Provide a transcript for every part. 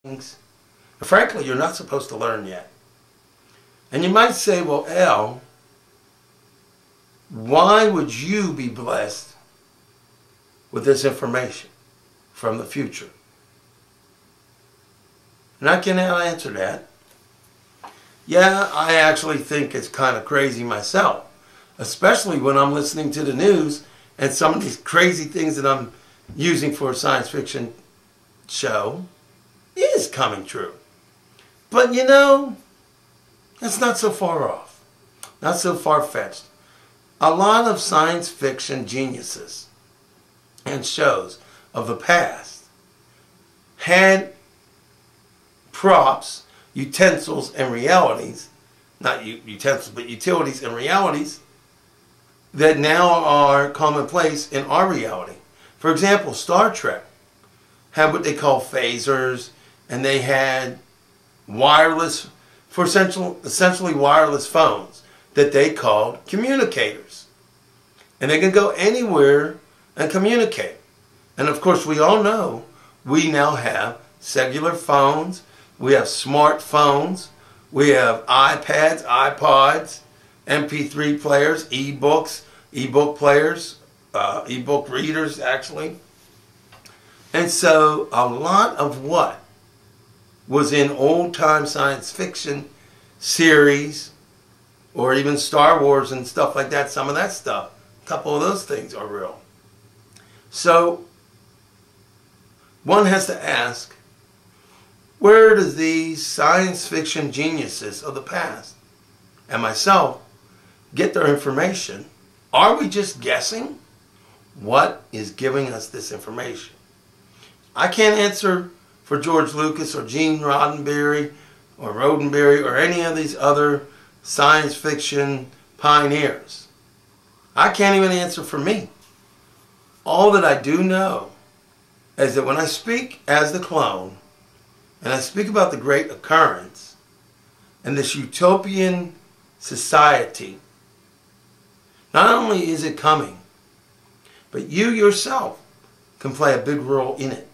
things, frankly, you're not supposed to learn yet. And you might say, well, Al, why would you be blessed with this information from the future? And I can answer that. Yeah, I actually think it's kind of crazy myself, especially when I'm listening to the news and some of these crazy things that I'm using for a science fiction show is coming true. But you know, that's not so far off, not so far-fetched. A lot of science fiction geniuses and shows of the past had props, utensils, and realities, not utensils, but utilities and realities that now are commonplace in our reality. For example, Star Trek had what they call phasers, and they had wireless, for essentially wireless phones that they called communicators. And they can go anywhere and communicate. And of course, we all know we now have cellular phones, we have smartphones, we have iPads, iPods, MP3 players, ebooks, ebook players, ebook readers actually. And so a lot of what was in old-time science fiction series or even Star Wars and stuff like that, some of that stuff, a couple of those things are real. So one has to ask, where do these science fiction geniuses of the past and myself get their information? Are we just guessing? What is giving us this information? I can't answer for George Lucas or Gene Roddenberry or Roddenberry or any of these other science fiction pioneers. I can't even answer for me. All that I do know is that when I speak as the clone, and I speak about the great occurrence and this utopian society, not only is it coming, but you yourself can play a big role in it.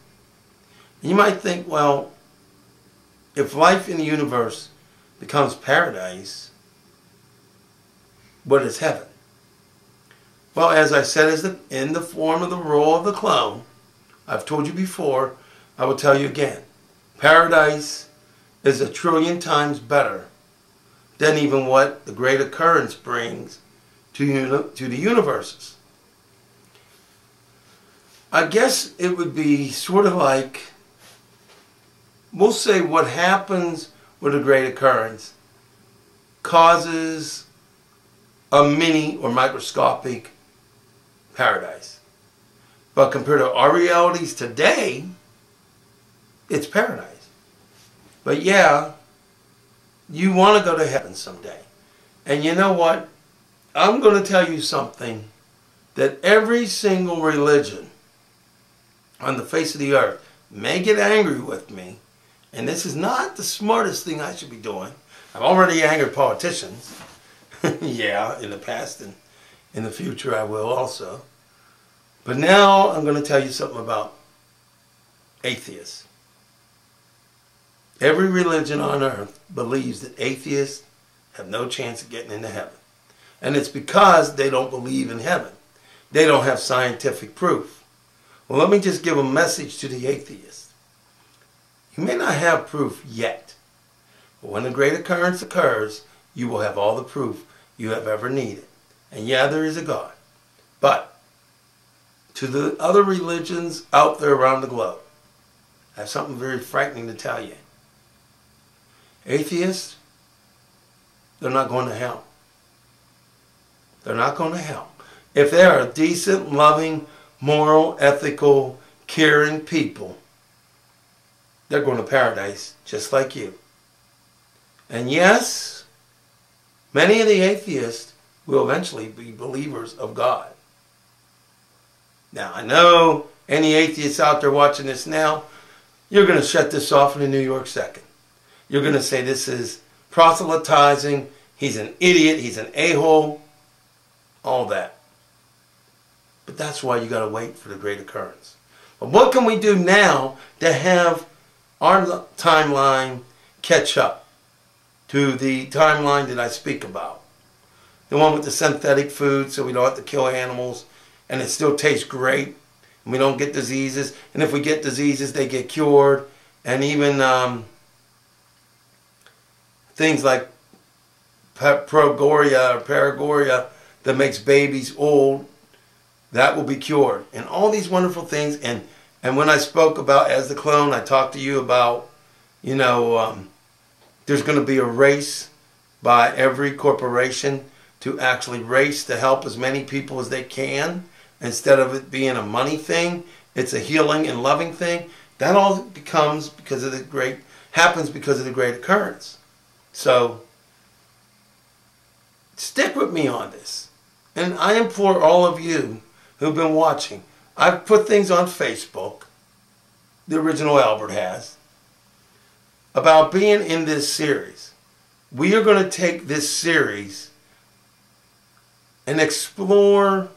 And you might think, well, if life in the universe becomes paradise, what is heaven? Well, as I said, in the form of the role of the clone, I've told you before, I will tell you again. Paradise is 1 trillion times better than even what the great occurrence brings to the universes. I guess it would be sort of like, we'll say what happens with a great occurrence causes a mini or microscopic paradise. But compared to our realities today, it's paradise. But yeah, you want to go to heaven someday. And you know what? I'm going to tell you something that every single religion on the face of the earth may get angry with me. And this is not the smartest thing I should be doing. I've already angered politicians. Yeah, in the past and in the future I will also. But now I'm going to tell you something about atheists. Every religion on earth believes that atheists have no chance of getting into heaven. And it's because they don't believe in heaven. They don't have scientific proof. Well, let me just give a message to the atheists. You may not have proof yet, but when a great occurrence occurs, you will have all the proof you have ever needed. And yeah, there is a God. But to the other religions out there around the globe, I have something very frightening to tell you. Atheists, they're not going to hell. They're not going to hell. If they are decent, loving, moral, ethical, caring people, they're going to paradise just like you. And yes, many of the atheists will eventually be believers of God. Now, I know any atheists out there watching this now, you're going to shut this off in a New York second. You're going to say this is proselytizing, he's an idiot, he's an a-hole, all that. But that's why you got to wait for the great occurrence. But what can we do now to have our timeline catch up to the timeline that I speak about. The one with the synthetic food, so we don't have to kill animals, and it still tastes great, and we don't get diseases. And if we get diseases, they get cured. And even things like progoria or paragoria that makes babies old, that will be cured. And all these wonderful things. And when I spoke about As the Clone, I talked to you about, you know, there's going to be a race by every corporation to actually race to help as many people as they can. Instead of it being a money thing, it's a healing and loving thing. That all happens because of the great occurrence. So stick with me on this. And I implore all of you who've been watching. I've put things on Facebook, the original Albert has, about being in this series. We are going to take this series and explore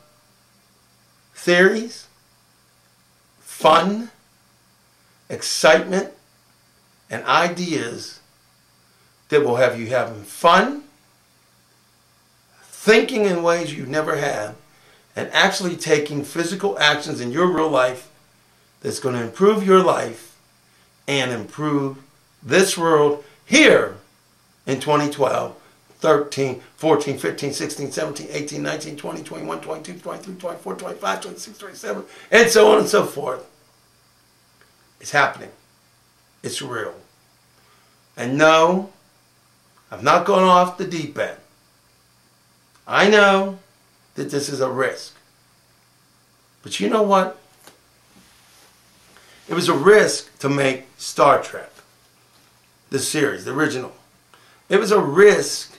theories, fun, excitement, and ideas that will have you having fun, thinking in ways you've never had, and actually taking physical actions in your real life that's going to improve your life and improve this world here in 2012, 13, 14, 15, 16, 17, 18, 19, 20, 21, 22, 23, 24, 25, 26, 27, and so on and so forth. It's happening. It's real. And no, I've not gone off the deep end. I know that this is a risk. But you know what? It was a risk to make Star Trek, the series, the original. It was a risk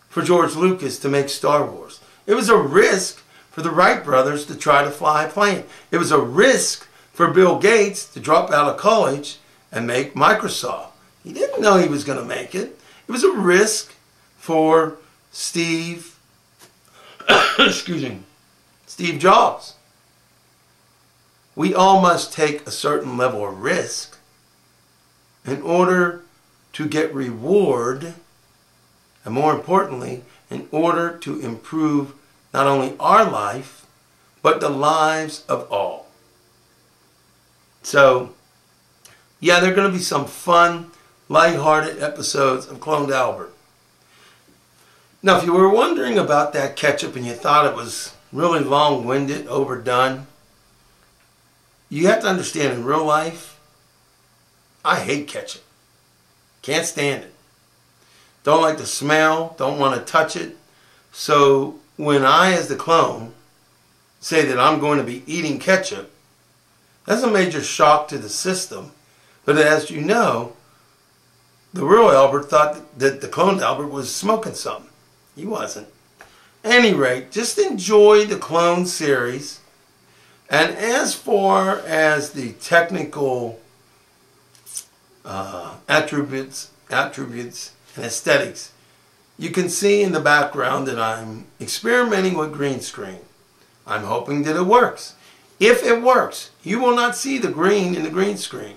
for George Lucas to make Star Wars. It was a risk for the Wright brothers to try to fly a plane. It was a risk for Bill Gates to drop out of college and make Microsoft. He didn't know he was going to make it. It was a risk for Steve Jobs. We all must take a certain level of risk in order to get reward, and more importantly, in order to improve not only our life, but the lives of all. So, yeah, there are going to be some fun, lighthearted episodes of Cloned Albert. Now, if you were wondering about that ketchup and you thought it was really long-winded, overdone, you have to understand in real life, I hate ketchup. Can't stand it. Don't like the smell, don't want to touch it. So when I, as the clone, say that I'm going to be eating ketchup, that's a major shock to the system. But as you know, the real Albert thought that the cloned Albert was smoking something. He wasn't. At any rate, just enjoy the clone series. And as far as the technical attributes and aesthetics, you can see in the background that I'm experimenting with green screen. I'm hoping that it works. If it works, you will not see the green in the green screen.